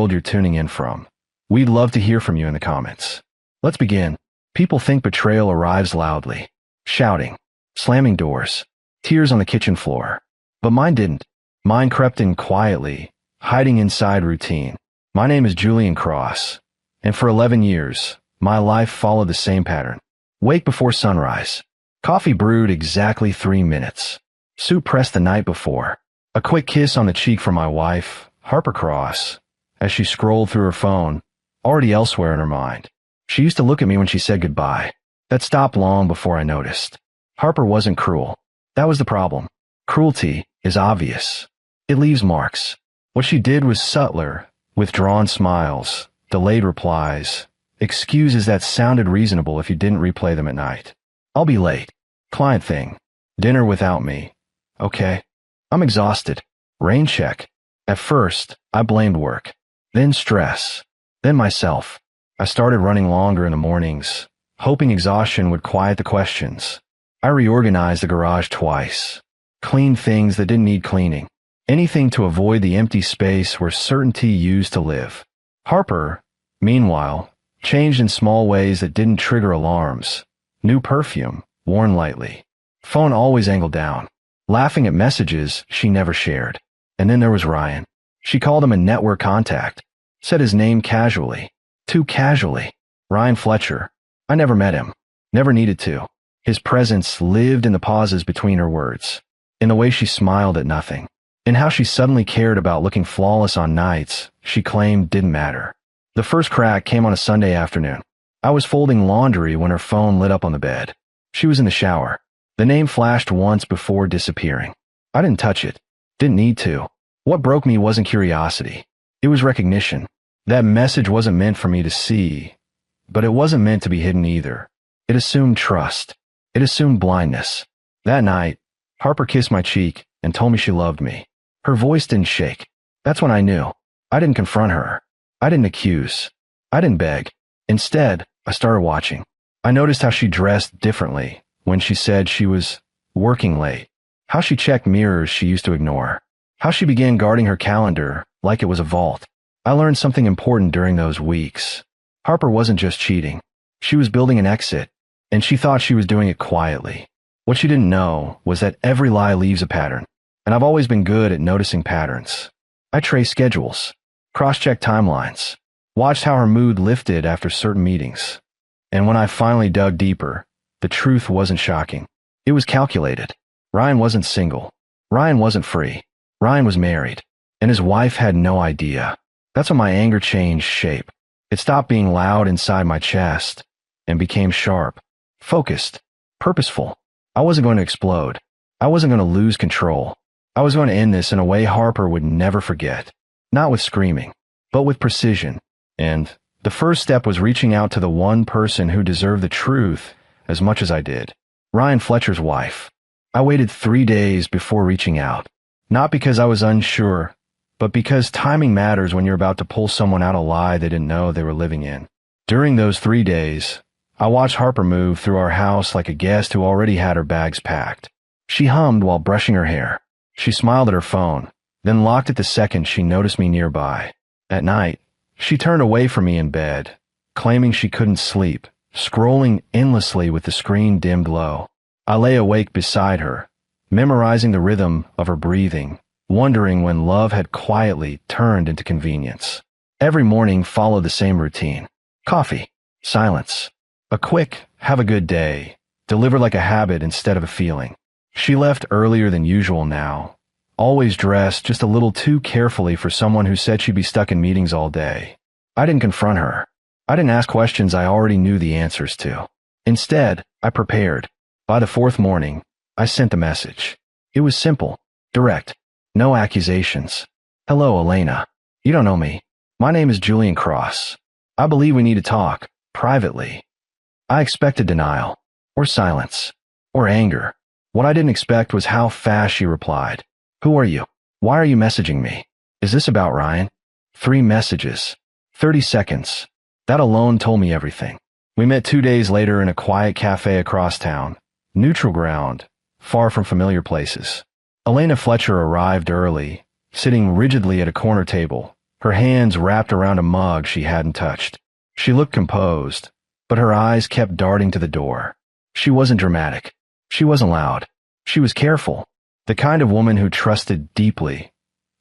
world you're tuning in from. We'd love to hear from you in the comments. Let's begin. People think betrayal arrives loudly, shouting, slamming doors, tears on the kitchen floor. But mine didn't. Mine crept in quietly, hiding inside routine. My name is Julian Cross, and for 11 years, my life followed the same pattern. Wake before sunrise. Coffee brewed exactly 3 minutes. Soup pressed the night before. A quick kiss on the cheek from my wife, Harper Cross, as she scrolled through her phone, already elsewhere in her mind. She used to look at me when she said goodbye. That stopped long before I noticed. Harper wasn't cruel. That was the problem. Cruelty is obvious. It leaves marks. What she did was subtler, withdrawn smiles, delayed replies, excuses that sounded reasonable if you didn't replay them at night. I'll be late. Client thing. Dinner without me. Okay. I'm exhausted. Rain check. At first, I blamed work. Then stress. Then myself. I started running longer in the mornings, hoping exhaustion would quiet the questions. I reorganized the garage twice. Cleaned things that didn't need cleaning. Anything to avoid the empty space where certainty used to live. Harper, meanwhile, changed in small ways that didn't trigger alarms. New perfume, worn lightly. Phone always angled down. Laughing at messages she never shared. And then there was Ryan. She called him a network contact. Said his name casually. Too casually. Ryan Fletcher. I never met him. Never needed to. His presence lived in the pauses between her words. In the way she smiled at nothing. In how she suddenly cared about looking flawless on nights she claimed didn't matter. The first crack came on a Sunday afternoon. I was folding laundry when her phone lit up on the bed. She was in the shower. The name flashed once before disappearing. I didn't touch it. Didn't need to. What broke me wasn't curiosity. It was recognition. That message wasn't meant for me to see, but it wasn't meant to be hidden either. It assumed trust. It assumed blindness. That night, Harper kissed my cheek and told me she loved me. Her voice didn't shake. That's when I knew. I didn't confront her. I didn't accuse. I didn't beg. Instead, I started watching. I noticed how she dressed differently when she said she was working late. How she checked mirrors she used to ignore. How she began guarding her calendar like it was a vault. I learned something important during those weeks. Harper wasn't just cheating. She was building an exit, and she thought she was doing it quietly. What she didn't know was that every lie leaves a pattern, and I've always been good at noticing patterns. I traced schedules, cross-checked timelines, watched how her mood lifted after certain meetings. And when I finally dug deeper, the truth wasn't shocking. It was calculated. Ryan wasn't single. Ryan wasn't free. Ryan was married, and his wife had no idea. That's when my anger changed shape. It stopped being loud inside my chest and became sharp, focused, purposeful. I wasn't going to explode. I wasn't going to lose control. I was going to end this in a way Harper would never forget. Not with screaming, but with precision. And the first step was reaching out to the one person who deserved the truth as much as I did. Ryan Fletcher's wife. I waited 3 days before reaching out. Not because I was unsure, but because timing matters when you're about to pull someone out a lie they didn't know they were living in. During those 3 days, I watched Harper move through our house like a guest who already had her bags packed. She hummed while brushing her hair. She smiled at her phone, then locked it the second she noticed me nearby. At night, she turned away from me in bed, claiming she couldn't sleep, scrolling endlessly with the screen dimmed low. I lay awake beside her, memorizing the rhythm of her breathing, wondering when love had quietly turned into convenience. Every morning followed the same routine. Coffee, silence, a quick, have a good day, delivered like a habit instead of a feeling. She left earlier than usual now, always dressed just a little too carefully for someone who said she'd be stuck in meetings all day. I didn't confront her. I didn't ask questions I already knew the answers to. Instead, I prepared. By the 4th morning, I sent a message. It was simple, direct. No accusations. Hello, Elena. You don't know me. My name is Julian Cross. I believe we need to talk, privately. I expected denial, or silence, or anger. What I didn't expect was how fast she replied. Who are you? Why are you messaging me? Is this about Ryan? 3 messages. 30 seconds. That alone told me everything. We met 2 days later in a quiet cafe across town. Neutral ground, far from familiar places. Elena Fletcher arrived early, sitting rigidly at a corner table, her hands wrapped around a mug she hadn't touched. She looked composed, but her eyes kept darting to the door. She wasn't dramatic. She wasn't loud. She was careful, the kind of woman who trusted deeply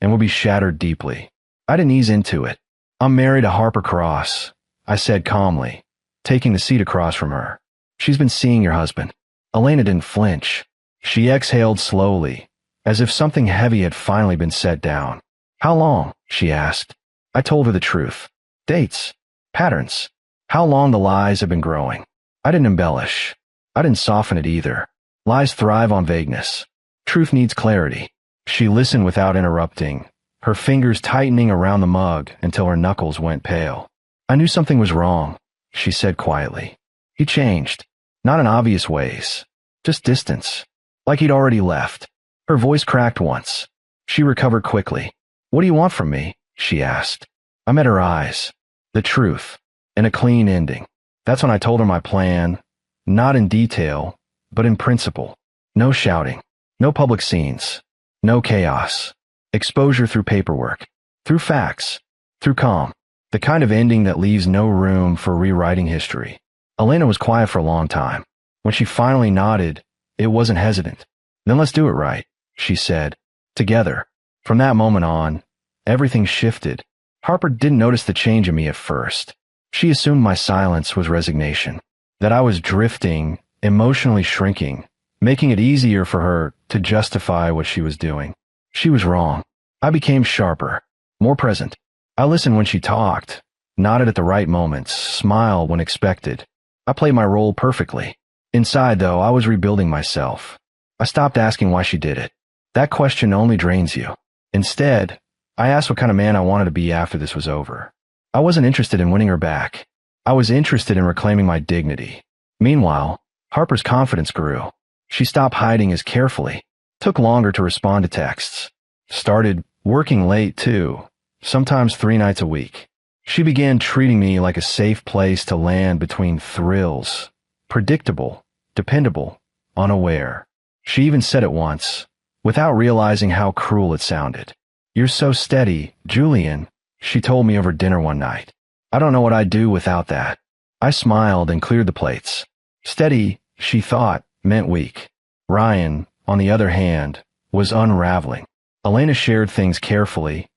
and would be shattered deeply. I didn't ease into it. I'm married to Harper Cross, I said calmly, taking the seat across from her. She's been seeing your husband. Elena didn't flinch. She exhaled slowly, as if something heavy had finally been set down. How long? She asked. I told her the truth. Dates. Patterns. How long the lies have been growing. I didn't embellish. I didn't soften it either. Lies thrive on vagueness. Truth needs clarity. She listened without interrupting, her fingers tightening around the mug until her knuckles went pale. I knew something was wrong, she said quietly. He changed. Not in obvious ways. Just distance. Like he'd already left. Her voice cracked once. She recovered quickly. What do you want from me? She asked. I met her eyes. The truth. And a clean ending. That's when I told her my plan, not in detail, but in principle. No shouting. No public scenes. No chaos. Exposure through paperwork. Through facts. Through calm. The kind of ending that leaves no room for rewriting history. Elena was quiet for a long time. When she finally nodded, it wasn't hesitant. Then let's do it right, she said. Together. From that moment on, everything shifted. Harper didn't notice the change in me at first. She assumed my silence was resignation. That I was drifting, emotionally shrinking, making it easier for her to justify what she was doing. She was wrong. I became sharper, more present. I listened when she talked, nodded at the right moments, smiled when expected. I played my role perfectly. Inside, though, I was rebuilding myself. I stopped asking why she did it. That question only drains you. Instead, I asked what kind of man I wanted to be after this was over. I wasn't interested in winning her back. I was interested in reclaiming my dignity. Meanwhile, Harper's confidence grew. She stopped hiding as carefully, took longer to respond to texts, started working late too, sometimes 3 nights a week. She began treating me like a safe place to land between thrills, predictable, dependable, unaware. She even said it once, without realizing how cruel it sounded. You're so steady, Julian, she told me over dinner one night. I don't know what I'd do without that. I smiled and cleared the plates. Steady, she thought, meant weak. Ryan, on the other hand, was unraveling. Elena shared things carefully.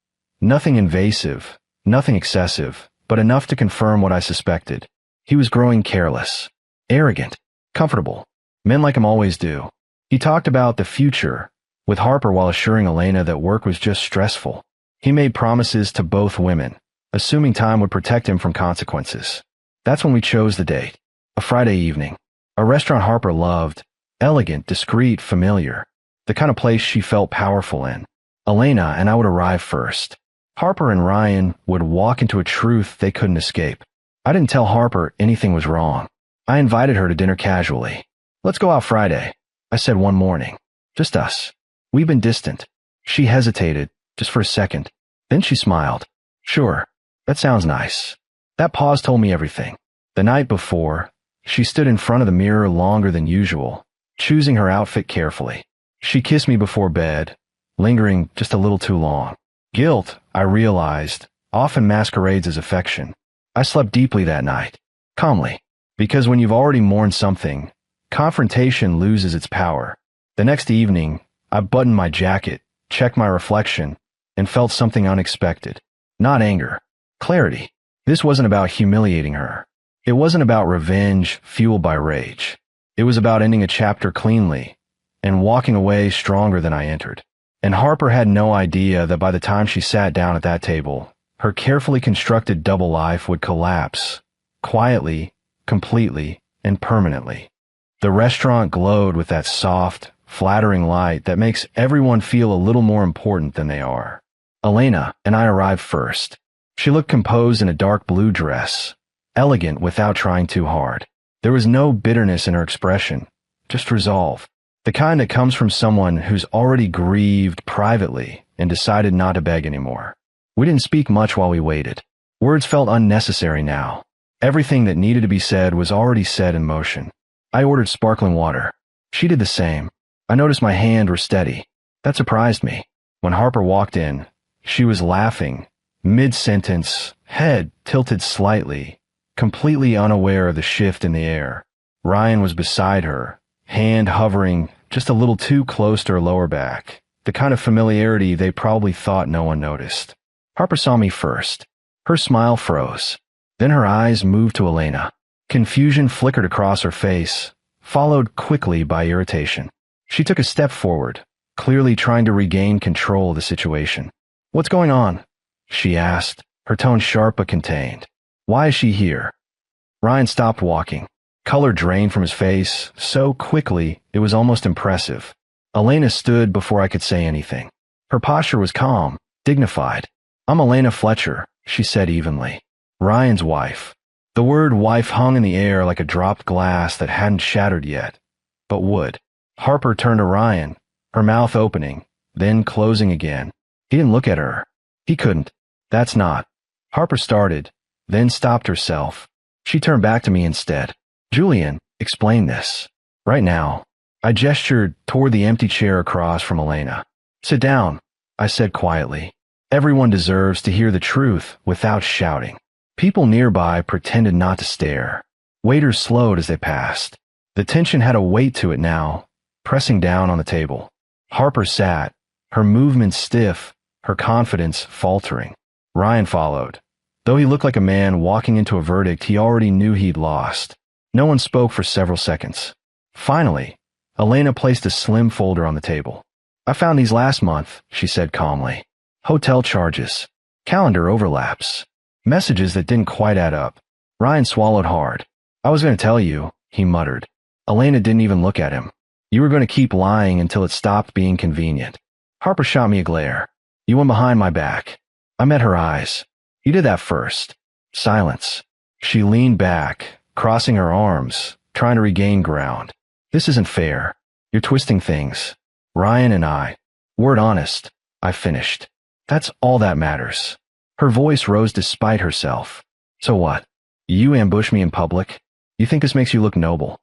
Nothing invasive, nothing excessive, but enough to confirm what I suspected. He was growing careless, arrogant, comfortable. Men like him always do. He talked about the future with Harper while assuring Elena that work was just stressful. He made promises to both women, assuming time would protect him from consequences. That's when we chose the date. A Friday evening. A restaurant Harper loved. Elegant, discreet, familiar. The kind of place she felt powerful in. Elena and I would arrive first. Harper and Ryan would walk into a truth they couldn't escape. I didn't tell Harper anything was wrong. I invited her to dinner casually. Let's go out Friday, I said one morning. Just us. We've been distant. She hesitated, just for a second. Then she smiled. Sure, that sounds nice. That pause told me everything. The night before, she stood in front of the mirror longer than usual, choosing her outfit carefully. She kissed me before bed, lingering just a little too long. Guilt, I realized, often masquerades as affection. I slept deeply that night, calmly, because when you've already mourned something, confrontation loses its power. The next evening, I buttoned my jacket, checked my reflection, and felt something unexpected. Not anger. Clarity. This wasn't about humiliating her. It wasn't about revenge fueled by rage. It was about ending a chapter cleanly and walking away stronger than I entered. And Harper had no idea that by the time she sat down at that table, her carefully constructed double life would collapse, quietly, completely, and permanently. The restaurant glowed with that soft, flattering light that makes everyone feel a little more important than they are. Elena and I arrived first. She looked composed in a dark blue dress, elegant without trying too hard. There was no bitterness in her expression, just resolve. The kind that comes from someone who's already grieved privately and decided not to beg anymore. We didn't speak much while we waited. Words felt unnecessary now. Everything that needed to be said was already set in motion. I ordered sparkling water. She did the same. I noticed my hands were steady. That surprised me. When Harper walked in, she was laughing, Mid-sentence, head tilted slightly, completely unaware of the shift in the air. Ryan was beside her, hand hovering just a little too close to her lower back, the kind of familiarity they probably thought no one noticed. Harper saw me first. Her smile froze. Then her eyes moved to Elena. Confusion flickered across her face, followed quickly by irritation. She took a step forward, clearly trying to regain control of the situation. "What's going on?" she asked, her tone sharp but contained. "Why is she here?" Ryan stopped walking. Color drained from his face so quickly it was almost impressive. Elena stood before I could say anything. Her posture was calm, dignified. "I'm Elena Fletcher," she said evenly. "Ryan's wife." The word wife hung in the air like a dropped glass that hadn't shattered yet, but would. Harper turned to Ryan, her mouth opening, then closing again. He didn't look at her. He couldn't. "That's not." Harper started, then stopped herself. She turned back to me instead. "Julian, explain this. Right now." I gestured toward the empty chair across from Elena. "Sit down," I said quietly. Everyone deserves to hear the truth without shouting. People nearby pretended not to stare. Waiters slowed as they passed. The tension had a weight to it now, pressing down on the table. Harper sat, her movements stiff, her confidence faltering. Ryan followed. Though he looked like a man walking into a verdict he already knew he'd lost. No one spoke for several seconds. Finally, Elena placed a slim folder on the table. "I found these last month," she said calmly. "Hotel charges. Calendar overlaps. Messages that didn't quite add up." Ryan swallowed hard. "I was going to tell you," he muttered. Elena didn't even look at him. "You were going to keep lying until it stopped being convenient." Harper shot me a glare. "You went behind my back." I met her eyes. "You did that first." Silence. She leaned back, crossing her arms, trying to regain ground. "This isn't fair. You're twisting things. Ryan and I. Word honest," I finished. "That's all that matters." Her voice rose despite herself. "So what? You ambush me in public? You think this makes you look noble?"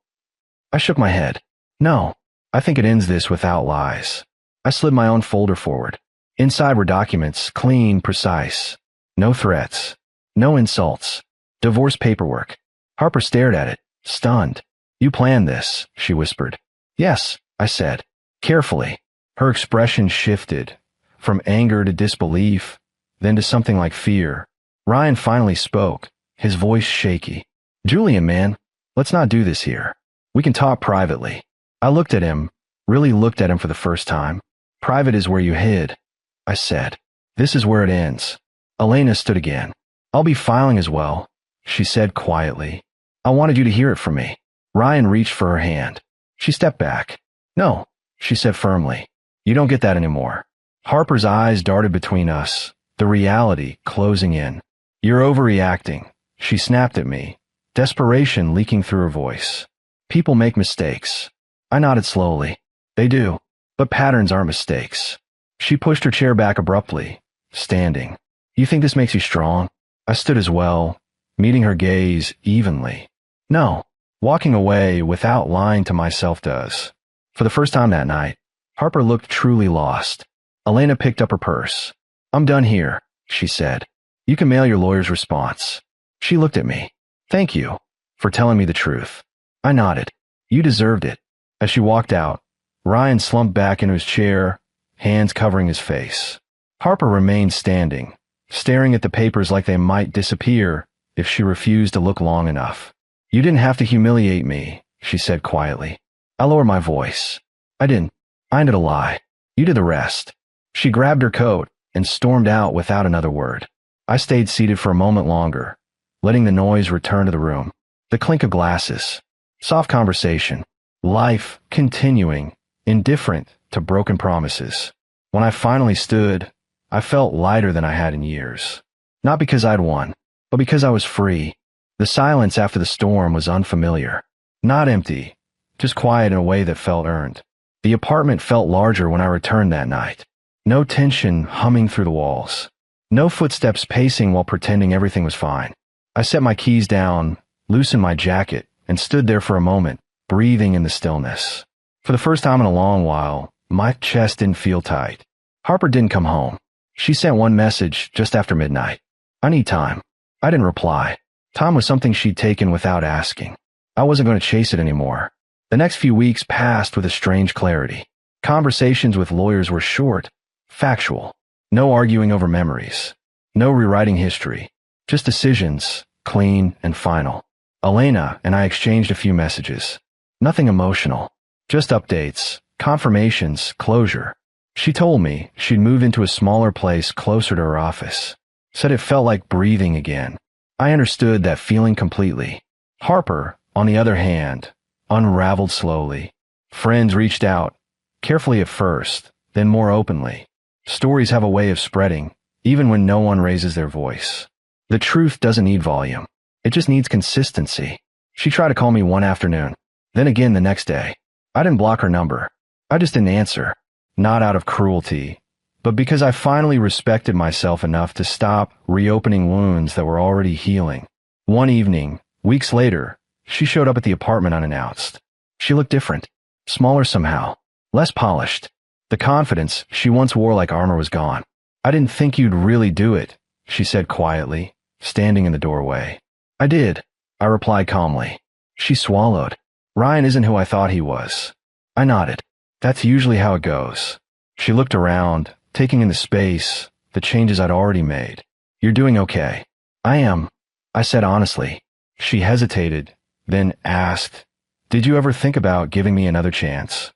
I shook my head. "No, I think it ends this without lies." I slid my own folder forward. Inside were documents, clean, precise. No threats. No insults. Divorce paperwork. Harper stared at it, stunned. "You planned this," she whispered. "Yes," I said, carefully. Her expression shifted, from anger to disbelief, then to something like fear. Ryan finally spoke, his voice shaky. "Julian, man, let's not do this here. We can talk privately." I looked at him, really looked at him for the first time. "Private is where you hid," I said. "This is where it ends." Elena stood again. "I'll be filing as well," she said quietly. "I wanted you to hear it from me." Ryan reached for her hand. She stepped back. "No," she said firmly. "You don't get that anymore." Harper's eyes darted between us, the reality closing in. "You're overreacting," she snapped at me, desperation leaking through her voice. "People make mistakes." I nodded slowly. "They do, but patterns aren't mistakes." She pushed her chair back abruptly, standing. "You think this makes you strong?" I stood as well, meeting her gaze evenly. "No, walking away without lying to myself does." For the first time that night, Harper looked truly lost. Elena picked up her purse. "I'm done here," she said. "You can mail your lawyer's response." She looked at me. "Thank you for telling me the truth." I nodded. "You deserved it." As she walked out, Ryan slumped back into his chair, hands covering his face. Harper remained standing, staring at the papers like they might disappear if she refused to look long enough. "You didn't have to humiliate me," she said quietly. I lowered my voice. "I didn't. I ended a lie. You did the rest." She grabbed her coat and stormed out without another word. I stayed seated for a moment longer, letting the noise return to the room. The clink of glasses. Soft conversation. Life continuing, indifferent to broken promises. When I finally stood, I felt lighter than I had in years. Not because I'd won, but because I was free. The silence after the storm was unfamiliar. Not empty, just quiet in a way that felt earned. The apartment felt larger when I returned that night. No tension humming through the walls. No footsteps pacing while pretending everything was fine. I set my keys down, loosened my jacket, and stood there for a moment, breathing in the stillness. For the first time in a long while, my chest didn't feel tight. Harper didn't come home. She sent one message just after midnight. I need time. I didn't reply. Time was something she'd taken without asking. I wasn't going to chase it anymore. The next few weeks passed with a strange clarity. Conversations with lawyers were short, factual. No arguing over memories. No rewriting history. Just decisions, clean and final. Elena and I exchanged a few messages. Nothing emotional. Just updates, confirmations, closure. She told me she'd move into a smaller place closer to her office. Said it felt like breathing again. I understood that feeling completely. Harper, on the other hand, unraveled slowly. Friends reached out, carefully at first, then more openly. Stories have a way of spreading, even when no one raises their voice. The truth doesn't need volume. It just needs consistency. She tried to call me one afternoon, then again the next day. I didn't block her number. I just didn't answer. Not out of cruelty, but because I finally respected myself enough to stop reopening wounds that were already healing. One evening, weeks later, she showed up at the apartment unannounced. She looked different, smaller somehow, less polished. The confidence she once wore like armor was gone. I didn't think you'd really do it, she said quietly, standing in the doorway. I did, I replied calmly. She swallowed. Ryan isn't who I thought he was. I nodded. That's usually how it goes. She looked around, taking in the space, the changes I'd already made. You're doing okay. I am, I said honestly. She hesitated, then asked, did you ever think about giving me another chance?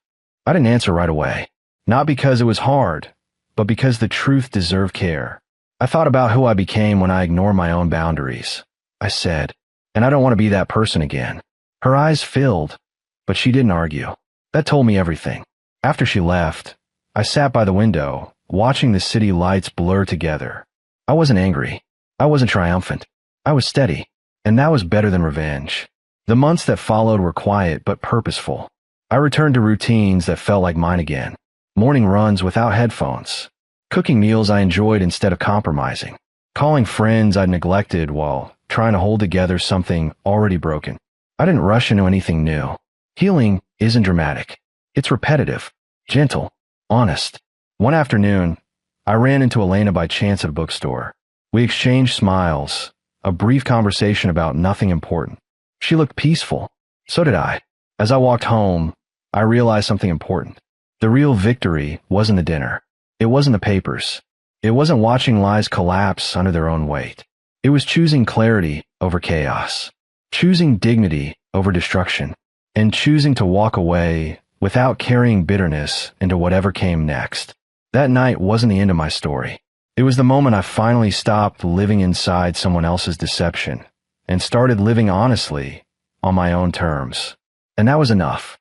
I didn't answer right away. Not because it was hard, but because the truth deserved care. I thought about who I became when I ignored my own boundaries. I said, and I don't want to be that person again. Her eyes filled, but she didn't argue. That told me everything. After she left, I sat by the window, watching the city lights blur together. I wasn't angry. I wasn't triumphant. I was steady, and that was better than revenge. The months that followed were quiet but purposeful. I returned to routines that felt like mine again. Morning runs without headphones. Cooking meals I enjoyed instead of compromising. Calling friends I'd neglected while trying to hold together something already broken. I didn't rush into anything new. Healing isn't dramatic. It's repetitive, gentle, honest. One afternoon, I ran into Elena by chance at a bookstore. We exchanged smiles, a brief conversation about nothing important. She looked peaceful. So did I. As I walked home, I realized something important. The real victory wasn't the dinner. It wasn't the papers. It wasn't watching lies collapse under their own weight. It was choosing clarity over chaos, choosing dignity over destruction, and choosing to walk away without carrying bitterness into whatever came next. That night wasn't the end of my story. It was the moment I finally stopped living inside someone else's deception and started living honestly on my own terms. And that was enough.